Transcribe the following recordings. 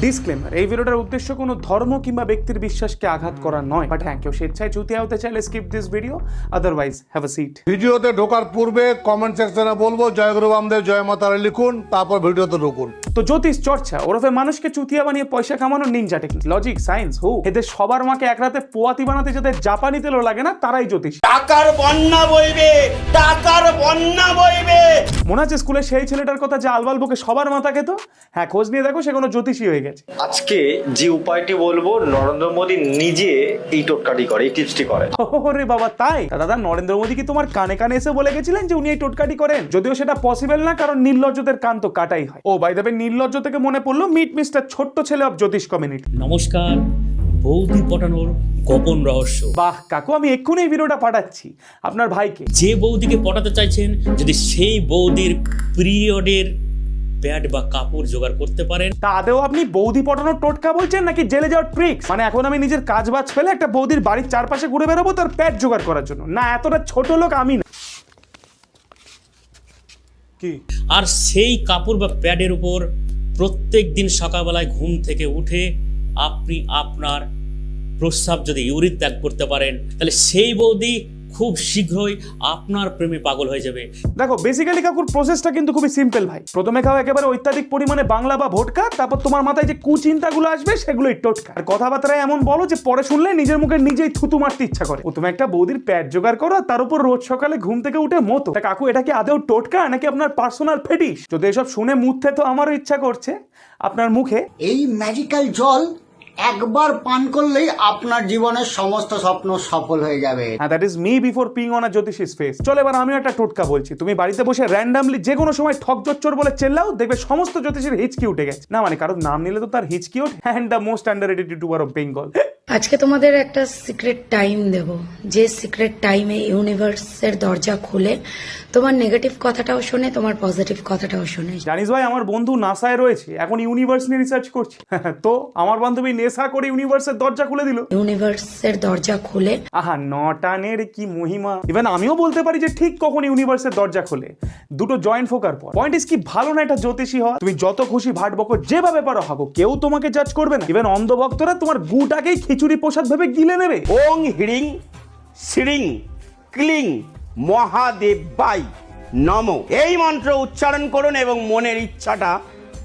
Disclaimer, এই ভিডিওটার উদ্দেশ্য কোনো ধর্ম কিংবা ব্যক্তির বিশ্বাসকে আঘাত করা নয়, বাট হ্যাঁ, কেউ স্বেচ্ছায় চুতিয়া হতে চাইলে skip this video, otherwise have a seat. ভিডিওতে ঢোকার পূর্বে কমেন্ট সেকশনে বলবো জয় গুরু বামদেব, জয় মাতারা লিখুন, তারপর ভিডিওতে ঢুকুন। তো জ্যোতিষ চর্চা ওরফে মানুষকে চুতিয়া বানিয়ে পয়সা কামানোর নিনজা টেকনিক, লজিক, সায়েন্স, এদের সবার মাকে এক রাতে পোয়াতি বানাতে যাদের জাপানি তেলও লাগে না, তারাই জ্যোতিষ। টাকার বন্যা বইবে, টাকার বন্যা বইবে। মনে আছে স্কুলে সেই ছেলেটার কথা যে আলবাল বুকে সবার মাথা খেত? হ্যাঁ, খোঁজ নিয়ে দেখো, সে কোনো জ্যোতিষী হয়ে গেছে। আজকে যে উপায়টি বলবো, নরেন্দ্র মোদী নিজে এই টোটকাটি করে, এই টিপসটি করে। ওরে বাবা, তাই? দাদা, নরেন্দ্র মোদী কি তোমার কানে কানে এসে বলে গেছিলেন যে উনি এই টোটকাটি করেন? যদিও সেটা পসিবল না, কারণ নির্লজ্জদের কান তো কাটাই হয়। ও বাই দ্য ওয়ে, নির্লজ্জ থেকে মনে পড়লো, মিট মিস্টার ছোট্ট ছেলে অফ জ্যোতিষ কমিউনিটি। নমস্কার, বৌদি পটানোর গোপন রহস্য। বাহ কাকু, আমি এক্ষুনি এই ভিডিওটা পাঠাচ্ছি আপনার ভাইকে। যে বৌদিকে পটাতে চাইছেন, যদি সেই বৌদির পিরিয়ডের প্যাড বা কাপড় জোগাড় করতে পারেন। তা আদেও আপনি বৌদি পটানোর টোটকা বলছেন নাকি জেলে যাওয়ার ট্রিক্স? মানে এখন আমি নিজের কাজ বাজ ফেলে একটা বৌদির বাড়ির চারপাশে ঘুরে বেরোবো তার প্যাড জোগাড় করার জন্য? না, এতটা ছোট লোক আমি না। কি? আর সেই কাপড় বা প্যাডের উপর প্রত্যেক দিন সকালবেলায় ঘুম থেকে উঠে আপনি আপনার প্রস্রাব যদি ইউরিন ত্যাগ করতে পারেন, তাহলে সেই বৌদি খুব শীঘ্রই আপনার প্রেমে পাগল হয়ে যাবে। দেখো, বেসিক্যালি কাকুর প্রসেসটা কিন্তু খুবই সিম্পল ভাই। প্রথমে খাও একেবারে অত্যাধিক পরিমাণে বাংলা বা ভোটকা, তারপর তোমার মাথায় যে কুচিন্তাগুলো আসবে সেগুলোই টোটকা। আর কথাবার্তায় এমন বলো যে পরে শুনলে নিজের মুখে নিজেই থুতু মারতে ইচ্ছা করে। প্রথমে একটা বৌদির প্যাড জোগাড় করো, তার উপর রোজ সকালে ঘুম থেকে উঠে মতো। তা কাকু, এটা কি আদেও টোটকা নাকি আপনার পার্সোনাল ফেটিশ? যদি এসব শুনে মুখতে তো আমারও ইচ্ছা করছে আপনার মুখে এই ম্যাজিক্যাল জল একবার পান করলেই আপনার জীবনের সমস্ত স্বপ্ন সফল হয়ে যাবে। That is me before ping on a জ্যোতিষীস ফেস। চলো এবার আমিও একটা টোটকা বলছি। তুমি বাড়িতে বসে র্যান্ডামলি যে কোনো সময় ঠক জোচ্চর বলে চেল্লাও, দেখবে সমস্ত জ্যোতিষীর হিচকি উঠে গেছে। না মানে কারোর নাম নিলে তো তার হিচকি ওঠে। And the most underrated YouTuber of Bengal. আজকে তোমাদের একটা সিক্রেট টাইম দেব, যে সিক্রেট টাইমে ইউনিভার্সের দরজা খুলে তোমার নেগেটিভ কথাটাও শোনে, তোমার পজিটিভ কথাটাও শোনে। জানিস ভাই, আমার বন্ধু নাসায় রয়েছে, এখন ইউনিভার্স নিয়ে রিসার্চ করছে। তো আমার বান্ধবী নেশা করে ইউনিভার্সের দরজা খুলে দিল। ইউনিভার্সের দরজা খুলে আহা, নটানের কি মহিমা! ইভেন আমিও বলতে পারি যে ঠিক কখন ইউনিভার্সের দরজা খোলে, দুটো জয়েন্ট ফোকার পর। পয়েন্ট ইজ কি, ভালো না এটা জ্যোতিষী হওয়া? তুমি যত খুশি ভাট বকো, যেভাবে পারো হাগো, কেউ তোমাকে জাজ করবে না। ইভেন অন্ধভক্তরা তোমার গুটাকেই খিচুড়ি প্রসাদ ভেবে গিলে নেবে। ওং হিড়িং শ্রীং ক্লিং মহাদেবাই নমঃ, এই মন্ত্র উচ্চারণ করুন এবং মনের ইচ্ছাটা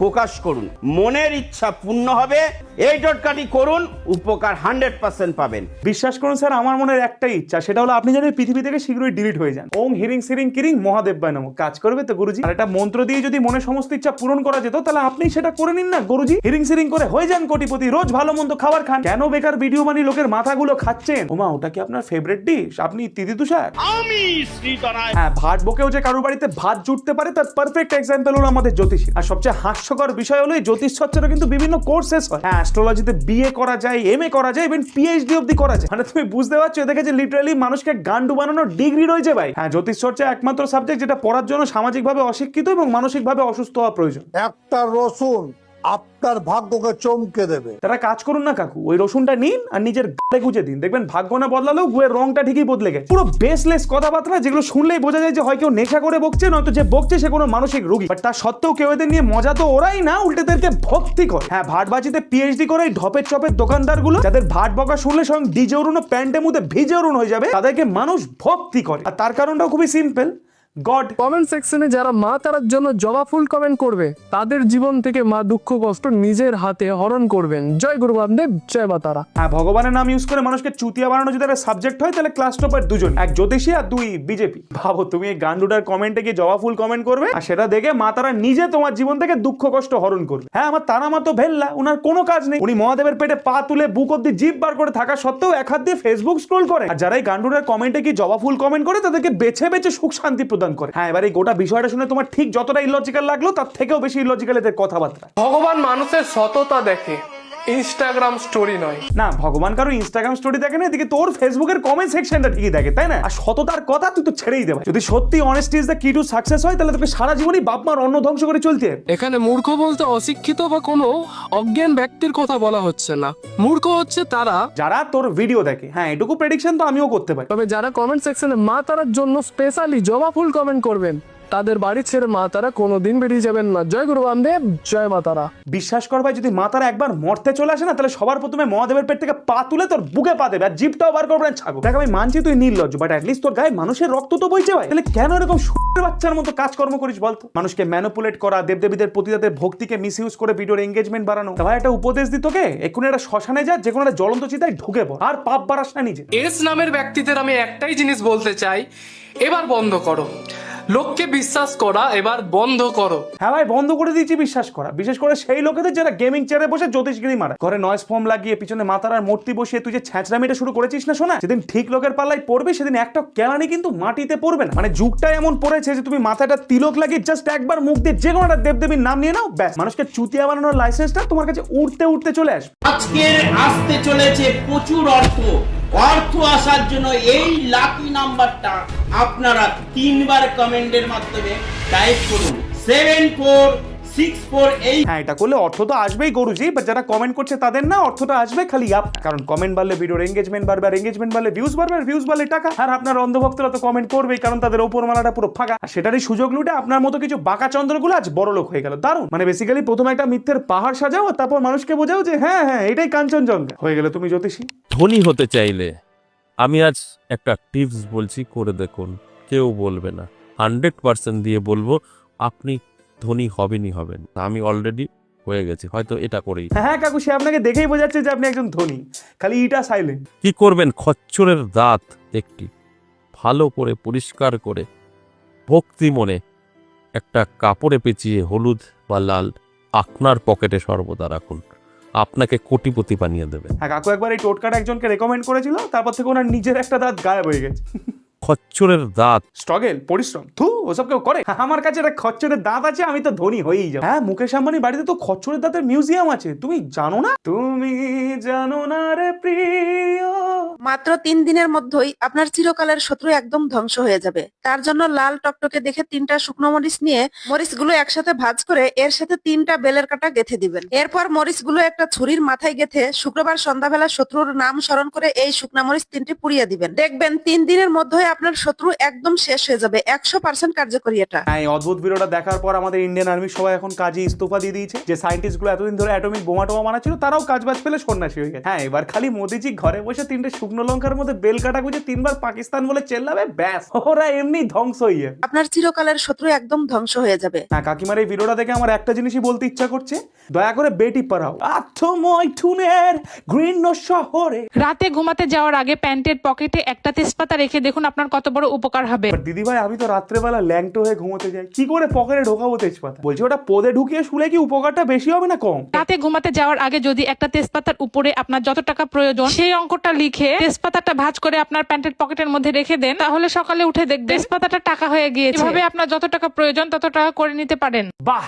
প্রকাশ করুন। মনের ইচ্ছা পূর্ণ হবে। এই টোটকাটি করুন, উপকার 100% পাবেন। বিশ্বাস করুন স্যার, আমার মনের একটাই ইচ্ছা, সেটা হলো আপনি যেন এই পৃথিবী থেকে শীঘ্রই ডিলিট হয়ে যান। ওং হিরিং সিরিং কিরিং মহাদেবায় নমঃ। কাজ করবে তো গুরুজি? আর এটা মন্ত্র দিয়ে যদি মনের সমস্ত ইচ্ছা পূরণ করা যেত, তাহলে আপনি সেটা করে নিন না গুরুজি। হিরিং সিরিং করে হয়ে যান কোটিপতি, রোজ ভালো মন্দ খাবার খান। কেন বেকার ভিডিও বানিয়ে লোকের মাথাগুলো খাচ্ছেন? ওমা, ওটা কি আপনার ফেভারিট ডিশ? আপনি তিথি তুষার? আমি শ্রীতরায় হ্যাঁ, ভাত বকেও যে কারোর বাড়িতে ভাত জুটতে পারে তার পারফেক্ট এক্সাম্পল হলো আমাদের জ্যোতিষী। আর সবচেয়ে হাস্যকর বিষয় হলো, এই জ্যোতিষ চর্চারও কিন্তু বিভিন্ন কোর্সেস হয়। হ্যাঁ, অ্যাস্ট্রোলজিতে বিএ করা যায়, এমএ করা যায়, ইভেন পিএইচডি অবধি করা যায়। মানে তুমি বুঝতে পারছো, এদিকে যে লিটারালি মানুষকে গান্ডু বানানোর ডিগ্রি রয়েছে ভাই। হ্যাঁ, জ্যোতিষ চর্চা একমাত্র সাবজেক্ট যেটা পড়ার জন্য সামাজিকভাবে অশিক্ষিত এবং মানসিকভাবে অসুস্থ হওয়া প্রয়োজন। একটা রসুন আপনার ভাগ্যকে চমকে দেবে। তারা কাজ করুন না কাকু, ওই রসুনটা নিন আর নিজের গালে গুজে দিন, দেখবেন ভাগ্য না বদলালেও গুয়ের রংটা ঠিকই বদলে গেছে। পুরো বেসলেস কথাবার্তা, যেগুলো শুনলেই বোঝা যায় যে হয় কেউ নেশা করে বকছে, নয়তো যে বকছে সে কোনো মানসিক রোগী। বাট তার সত্ত্বেও কেউ এদের নিয়ে মজা তো ওরাই না, উল্টেদেরকে ভক্তি করে। হ্যাঁ, ভাটবাজিতে পিএইচডি করে ঢপের চপের দোকানদারগুলো, যাদের ভাট বকা শুনলে স্বয়ং ডিজে অরুণ প্যান্টে মুদে ভিজে অরুণ হয়ে যাবে, তাদেরকে মানুষ ভক্তি করে। আর তার কারণটাও খুবই সিম্পল, গড। কমেন্ট সেকশনে যারা মা তারার জন্য জবা ফুল কমেন্ট করবে, তাদের জীবন থেকে মা দুঃখ কষ্ট নিজের হাতে হরণ করবেন। জয় গুরু বামদেব, জয় মা তারা। হ্যাঁ, ভগবানের নাম ইউজ করে মানুষকে চুতিয়া বানানো যদি একটা সাবজেক্ট হয়, তাহলে ক্লাস টপার দুজন, এক জ্যোতিষী আর দুই বিজেপি। ভাবো তুমি এই গান্ডুটার কমেন্টে গিয়ে জবা ফুল কমেন্ট করবে, আর সেটা দেখে মা তারা নিজে তোমার জীবন থেকে দুঃখ কষ্ট হরণ করবে। হ্যাঁ, আমার তারা মা তো ভেল্লা, উনার কোনো কাজ নেই। উনি মহাদেবের পেটে পা তুলে বুক অব্দি জিভ বার করে থাকা সত্ত্বেও এক হাত দিয়ে ফেসবুক স্ক্রোল করে। আর যারা এই গান্ডুটার কমেন্টে গিয়ে জবা ফুল কমেন্ট করে, তাদেরকে বেছে বেছে সুখ শান্তি প্রদান করে। হ্যাঁ, এবার এই গোটা বিষয়টা শুনে তোমার ঠিক যতটা ইলজিক্যাল লাগলো, তার থেকেও বেশি ইলজিক্যাল এদের কথাবার্তা। ভগবান মানুষের সততা দেখে, ইনস্টাগ্রাম স্টোরি নয়। না, ভগবান কারো ইনস্টাগ্রাম স্টোরি দেখে না, এদিকে তোর ফেসবুকের কমেন্ট সেকশনটা ঠিকই দেখে, তাই না? আর সততার কথা তুই তো ছেড়েই দেবে। যদি সত্যি অনেস্টি ইজ দ্য কি টু সাকসেস হয়, তাহলে তোকে সারা জীবনই বাপ মার অন্ন ধ্বংস করে চলতে। এখানে মূর্খ বলতে অশিক্ষিত বা কোনো অজ্ঞান ব্যক্তির কথা বলা হচ্ছে না। মূর্খ হচ্ছে তারা যারা তোর ভিডিও দেখে। হ্যাঁ, এটুকু প্রেডিকশন তো আমিও করতে পারি। তবে যারা কমেন্ট সেকশনে মা তারার জন্য স্পেশালি জবা ফুল কমেন্ট করবেন, তাদের বাড়ি ছেড়ে মা তারা কোনোদিন বেরিয়ে যাবেন না। জয় গুরু বামদেব, জয় মা তারা। বিশ্বাস কর ভাই, যদি মা তারা একবার মরতে চলে আসে না, তাহলে সবার প্রথমে মহাদেবের পেট থেকে পা তুলে তোর বুকে পা দেবে আর জিপটাও বার করবে না ছাগল। দেখ আমি মানছি তুই নির্লজ্জ, বাট অ্যাটলিস্ট তোর গায়ে মানুষের রক্ত তো বইছে ভাই। তাহলে কেন এরকম শুয়োরের বাচ্চার মতো কাজকর্ম করিস বলতো? মানুষকে ম্যানিপুলেট করা, দেবদেবীদের প্রতি তাদের ভক্তিকে মিসইউজ করে ভিডিওর এঙ্গেজমেন্ট বাড়ানো। ভাই একটা উপদেশ দিত কে, এক্ষুনি একটা শ্মশানে যা, যে কোনো একটা জ্বলন্ত চিতায় ঢুকে পড়, আর পাপ বাড়াস না নিজে। এস নামের ব্যক্তিদের আমি একটাই জিনিস বলতে চাই, এবার বন্ধ করো লোককে বিশ্বাস করা, এবার বন্ধ করো। হ্যাঁ ভাই, বন্ধ করে দিয়েছি বিশ্বাস করা, বিশেষ করে সেই লোকেদের যারা গেমিং চেয়ারে বসে জ্যোতিষগিরি মারা, ঘরে নয়েজ ফর্ম লাগিয়ে পিছনে মাতারার মূর্তি বসিয়ে তুই যে ছ্যাঁচড়ামিটা শুরু করেছিস না শোনা, সেদিন ঠিক লোকের পাল্লায় পড়বে, সেদিন একটা কেলানি কিন্তু মাটিতে পড়বে না। মানে যুগটা এমন পড়েছে যে তুমি মাথাটা তিলক লাগিয়ে জাস্ট একবার মুখ দিয়ে যে কোনো একটা দেবদেবীর নাম নিয়ে নাও, ব্যাস মানুষকে চুতিয়া বানানোর লাইসেন্সটা তোমার কাছে উঠতে উঠতে চলে আসবে। আজকের আসতে চলেছে প্রচুর অর্থ আসার জন্য এই লাকি নাম্বারটা আপনারা 3 বার কমেন্টের মাধ্যমে টাইপ করুন 7464 হ্যাঁ, এটা করলে অর্থ তো আসবেই গরুজি, বাট যারা কমেন্ট করছে তাদের না অর্থটা আসবে খালি আপ, কারণ কমেন্ট বাড়লে ভিডিওর এঙ্গেজমেন্ট বাড়বে, আর এঙ্গেজমেন্ট বাড়লে ভিউজ বাড়বে, আর ভিউজ বাড়লে টাকা। আর আপনার অন্ধভক্তরা তো কমেন্ট করবেই, কারণ তাদের ওপর মালাটা পুরো ফাঁকা, আর সেটারই সুযোগ লুটে আপনার মতো কিছু বাঁকা চন্দ্রগুলো আজ বড় লোক হয়ে গেল। দারুণ, মানে বেসিক্যালি প্রথমে একটা মিথ্যের পাহাড় সাজাও, তারপর মানুষকে বোঝাও যে হ্যাঁ হ্যাঁ এটাই কাঞ্চনজঙ্ঘা, হয়ে গেলে তুমি জ্যোতিষী। ধনী হতে চাইলে আমি আজ একটা টিপস বলছি, করে দেখুন, কেউ বলবে না, 100% দিয়ে বলবো আপনি ধনী হবেনই হবেন। আমি অলরেডি হয়ে গেছি, হয়তো এটা করেই। হ্যাঁ কাকু, সে আপনাকে দেখেই বোঝাচ্ছে যে আপনি একজন ধনী, খালি ইটা সাইলেন্ট। কি করবেন, খচ্চরের দাঁত একটি ভালো করে পরিষ্কার করে ভক্তি মনে একটা কাপড়ে পেঁচিয়ে হলুদ বা লাল আপনার পকেটে সর্বদা রাখুন, আপনাকে কোটিপতি বানিয়ে দেবে। হ্যাঁ কাকু একবার এই টোটকাটা একজনকে রেকমেন্ড করেছিল, তারপর থেকে ওনার নিজের একটা দাঁত গায়েব হয়ে গেছে। খচ্চরের দাঁত, স্ট্রাগল, পরিশ্রম, থু ওসব কেউ করে? আমার কাছে একটা খচ্চরের দাঁত আছে, আমি তো ধনী হয়েই যাব। হ্যাঁ, মুকেশ আম্বানির বাড়িতে তো খচ্চরের দাঁতের মিউজিয়াম আছে, তুমি জানো না? তুমি জানো না রে প্রিয়। মাত্র 3 দিনের মধ্যেই আপনার চিরকালের শত্রু একদম ধ্বংস হয়ে যাবে। তার জন্য লাল টকটকে দেখে 3টা শুকনো মরিচ নিয়ে মরিচগুলো একসাথে ভাঁজ করে এর সাথে 3টা বেলের কাটা গেঁথে দিবেন। এরপর মরিচগুলো একটা ছুরির মাথায় গেঁথে শুক্রবার সন্ধ্যাবেলা শত্রুর নাম স্মরণ করে এই শুকনা মরিচ 3টি পুড়িয়ে দিবেন। দেখবেন 3 দিনের মধ্যে আপনার শত্রু একদম শেষ হয়ে যাবে। 100% কার্যকরী এটা। হ্যাঁ, এই অদ্ভুত ভিডিওটা দেখার পর আমাদের ইন্ডিয়ান আর্মি সবাই এখন কাজে ইস্তফা দিয়ে দিয়েছে। যে সায়েন্টিস্ট গুলো এতদিন ধরে অ্যাটমিক বোমা টোমা বানাচ্ছিল, তারাও কাজ বাজ পেলে সন্ন্যাসী হয়ে গেছে। হ্যাঁ, এবার খালি মোদিজি ঘরে বসে 3টে শুকনো লঙ্কার মধ্যে বেল কাটা গুঁজে 3বার পাকিস্তান বলে চেল্লাবে, ব্যাস ওরা এমনি ধ্বংস হয়ে যাবে। আপনার চিরকালের শত্রু একদম ধ্বংস হয়ে যাবে। হ্যাঁ, কাকিমার এই ভিডিওটা দেখে আমার একটা জিনিসই বলতে ইচ্ছা করছে, দয়া করে বেটি পড়াও। আত্মময় টুনের ঘৃণ্য শহরে। রাতে ঘুমাতে যাওয়ার আগে প্যান্টের পকেটে একটা তেজপাতা রেখে দেখুন আপনার কত বড় উপকার হবে। দিদি ভাই, আমি তো রাত্রেবেলা ল্যাংটো হয়ে ঘুমোতে যাই, কি করে পকেটে ঢোকাবো তেজপাতা? বলছি ওটা পদে ঢুকিয়ে শুলে কি উপকারটা বেশি হবে না কম? রাতে ঘুমাতে যাওয়ার আগে যদি একটা তেজপাতার উপরে আপনার যত টাকা প্রয়োজন সেই অঙ্কটা লিখে তেজপাতাটা ভাঁজ করে আপনার প্যান্টের পকেটের মধ্যে রেখে দেন, তাহলে সকালে উঠে দেখবেন তেজপাতাটা টাকা হয়ে গিয়েছে। এভাবে আপনার যত টাকা প্রয়োজন তত টাকা করে নিতে পারেন। বাহ,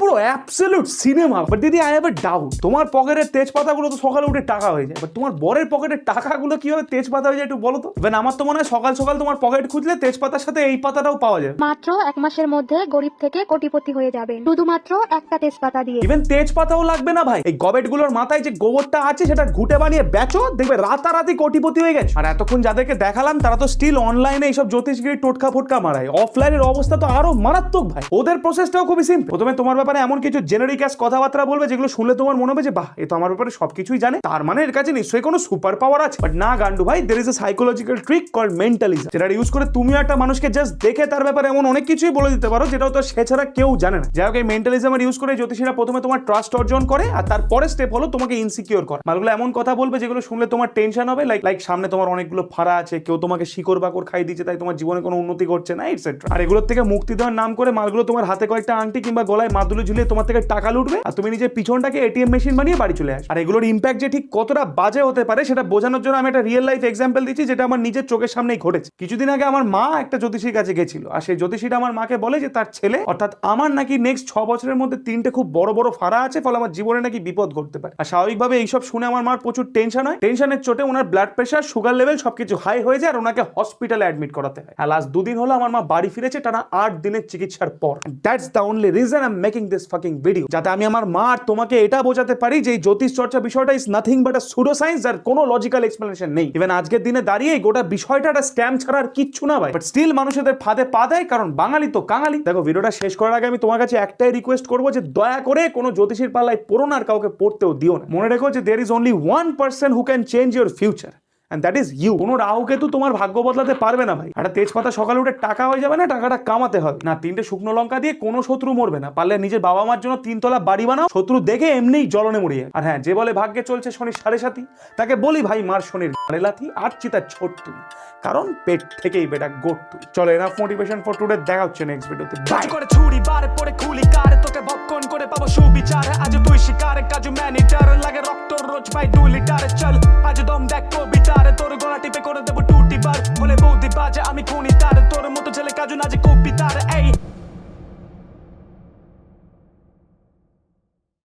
পুরো অ্যাবসলিউট সিনেমা। বাট দিদি, আই হ্যাভ এ ডাউট, তোমার পকেটের তেজপাতাগুলো তো সকালে উঠে টাকা হয়ে যায়, বাট তোমার বরের পকেটের টাকাগুলো কিভাবে তেজপাতা হয়ে যায় একটু বলো তো? ইভেন আমার তো মনে হয় সকাল সকাল তোমার পকেট খুঁজলে তেজপাতার সাথে এই পাতাটাও পাওয়া যায়। মাত্র 1 মাসের মধ্যে গরিব থেকে কোটিপতি হয়ে যাবেন শুধুমাত্র একটা তেজপাতা দিয়ে। ইভেন তেজপাতাও লাগবে না ভাই, এই গবেটগুলোর মাথায় যে গোবরটা আছে সেটা ঘুটে বানিয়ে বেচো, দেখবে রাতারাতি কোটিপতি হয়ে গেছে। আর এতক্ষণ যাদেরকে দেখালাম তারা তো স্টিল অনলাইনে এইসব জ্যোতিষগিরি টোটকা ফোটকা মারায়, অফলাইনের অবস্থা তো আরো মারাত্মক ভাই। ওদের প্রসেসটাও খুবই সিম্পল। প্রথমে তোমার ব্যাপারে এমন কিছু জেনারেল কথাবার্তা বলবে যেগুলো শুনলে তোমার মনে হবে যে বাহ, এ তো আমার ব্যাপারে সবকিছুই জানে, তার মানে এর কাছে নিশ্চয়ই কোনো সুপার পাওয়ার আছে। বাট না গান্ডু ভাই, there is a psychological trick called mentalism, যেটা ইউজ করে তুমি একটা মানুষকে জাস্ট দেখে তার ব্যাপারে এমন অনেক কিছুই বলে দিতে পারো যেটাও তো সে ছাড়া কেউ জানে না। যাই হোক, এই মেন্টালিজমের ইউজ করে জ্যোতিষীরা প্রথমে তোমার ট্রাস্ট অর্জন করে, আর তারপরে স্টেপ হলো তোমাকে ইনসিকিউর করা। মালগুলো এমন কথা বলবে যেগুলো শুনলে তোমার টেনশন হবে, লাইক সামনে তোমার অনেকগুলো ফাড়া আছে, কেউ তোমাকে শিকড় বাকড় খাই দিচ্ছে, তাই তোমার জীবনে কোনো উন্নতি করছে না, এটসেট্রা। আর এগুলোর থেকে মুক্তি দেওয়ার নাম করে মালগুলো তোমার হাতে কয়েকটা আংটি কিংবা গলায় মাদুলি ঝুলিয়ে তোমার থেকে টাকা লুটবে, আর তুমি নিজের পিছনটাকে এটিএম মেশিন বানিয়ে বাড়ি চলে আসে। আর এগুলোর ইম্প্যাক্ট যে ঠিক কতটা বাজে হতে পারে সেটা বোঝানোর জন্য আমি একটা রিয়েল লাইফ এক্সাম্পল দিচ্ছি, যেটা আমার নিজের চোখের সামনেই ঘটেছে। কিছুদিন আগে আমার মা একটা জ্যোতিষীর কাছে গেছিল, আর সেই জ্যোতিষীটা আমার মাকে বলে যে তার ছেলে অর্থাৎ আমার নাকি নেক্সট 6 বছরের মধ্যে 3টে খুব বড় বড় ফাড়া আছে, ফলে আমার জীবনে নাকি বিপদ ঘটতে পারে। আর স্বাভাবিকভাবে এইসব শুনে আমার মার প্রচুর টেনশন হয়। টেনশনের চোটে ওনার ব্লাড প্রেশার, সুগার লেভেল সবকিছু হাই হয়ে যায়, আর ওনাকে হসপিটালে অ্যাডমিট করাতে হয়। আর লাস্ট 2 দিন হলো আমার মা বাড়ি ফিরেছে টানা 8 দিনের চিকিৎসার পর। That's the only reason I am making this fucking video, যাতে আমি আমার মা আর তোমাকে এটা বোঝাতে পারি যে এই জ্যোতিষ চর্চা বিষয়টা is nothing but a pseudo science, আর কোনো লজিক্যাল এক্সপ্লেনেশন নেই। ইভেন আজকের দিনে দাঁড়িয়ে এই গোটা বিষয়টা একটা স্ক্যাম ছাড়া আর কিচ্ছু না ভাই, বাট স্টিল মানুষদের ফাঁদে পা দেয়, কারণ বাঙালি তো কাঙালি। দেখো, ভিডিওটা শেষ করার আগে আমি তোমার কাছে একটাই রিকোয়েস্ট করবো যে দয়া করে কোনো জ্যোতিষীর পাল্লায় পড়ো না, আর কাউকে পড়তেও দিও না। মনে রেখো যে there is only one person who can change your future and that is you. কোনো রাহু কেতু তোমার ভাগ্য বদলাতে পারবে না ভাই। একটা তেজপাতা সকালে উঠে টাকা হয়ে যাবে না, টাকাটা কামাতে হবে না। 3টে শুকনো লঙ্কা দিয়ে কোনো শত্রু মরবে না। পারলে নিজের বাবা মার জন্য 3 তলা বাড়ি বানাও, শত্রু দেখে এমনিই জ্বলনে মরিয়ে। আর হ্যাঁ, যে বলে ভাগ্যে চলছে শনির 7.5, তাকে বলি ভাই মার শনির লাথি আর চিতা ছোট তুই, কারণ পেট থেকেই বেটা গোট তুই। চলো, এনাফ মোটিভেশন ফর টুডে, দেখা হচ্ছে নেক্সট ভিডিওতে। বাই। করে ছুরি বারে পড়ে খুলি কারে, তোকে ভক্ষণ করে পাবো সুবিচার। আজ তুই শিকারে কাজু ম্যানিটার, লাগে রক্ত রোজ ভাই 2 লিটার। চল আজ দম দেখ কবিতারে, তোর গলা টিপে করে দেবো 2টি বার। বলে বৌদি বাজে আমি খুনি তার, তোর মতো ছেলে কাজু নাচে